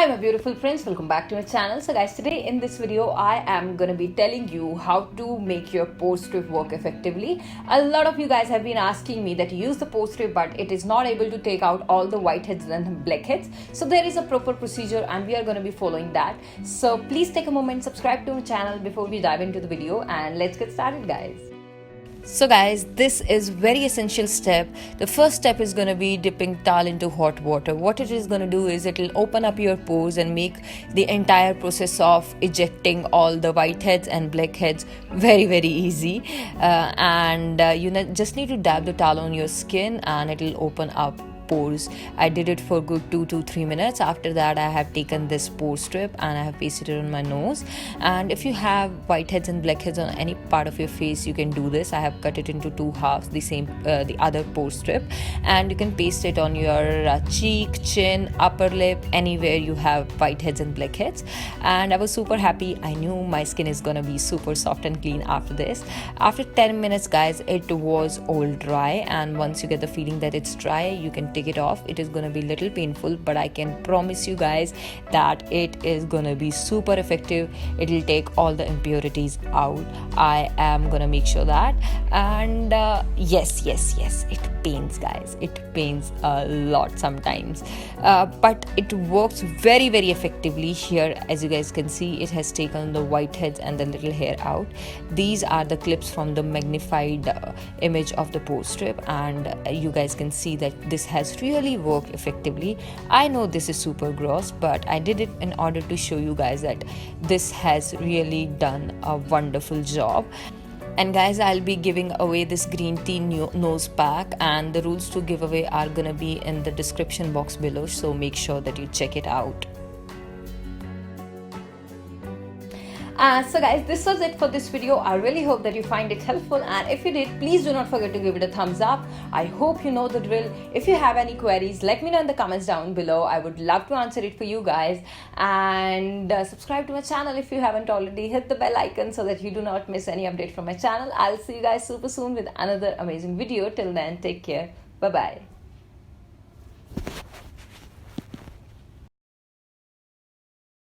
Hi my beautiful friends, welcome back to my channel. So guys, today in this video I am gonna be telling you how to make your pore strip work effectively. A lot of you guys have been asking me that you use the pore strip but it is not able to take out all the whiteheads and blackheads. So there is a proper procedure and we are gonna be following that. So please take a moment, subscribe to my channel before we dive into the video, and let's get started guys. So guys, this is very essential step. The first step is going to be dipping towel into hot water. What it is going to do is it will open up your pores and make the entire process of ejecting all the whiteheads and blackheads very easy. You just need to dab the towel on your skin and it will open up pores. I did it for good 2 to 3 minutes. After that I have taken this pore strip and I have pasted it on my nose. And if you have whiteheads and blackheads on any part of your face, you can do this. I have cut it into two halves, the other pore strip, and you can paste it on your cheek, chin, upper lip, anywhere you have whiteheads and blackheads. And I was super happy. I knew my skin is gonna be super soft and clean after this. After 10 minutes guys, it was all dry, and once you get the feeling that it's dry, you can take it off. It is going to be a little painful, but I can promise you guys that it is going to be super effective. It will take all the impurities out. I am going to make sure that. And yes, it pains guys, it pains a lot sometimes, but it works very effectively. Here as you guys can see, it has taken the whiteheads and the little hair out. These are the clips from the magnified image of the pore strip, and you guys can see that this has really worked effectively. I know this is super gross, but I did it in order to show you guys that this has really done a wonderful job. And guys, I'll be giving away this green tea nose pack, and the rules to give away are gonna be in the description box below, so make sure that you check it out. So guys, this was it for this video. I really hope that you find it helpful, and if you did, please do not forget to give it a thumbs up. I hope you know the drill. If you have any queries, let me know in the comments down below. I would love to answer it for you guys. And subscribe to my channel if you haven't already. Hit the bell icon so that you do not miss any update from my channel. I'll see you guys super soon with another amazing video. Till then, take care. Bye bye.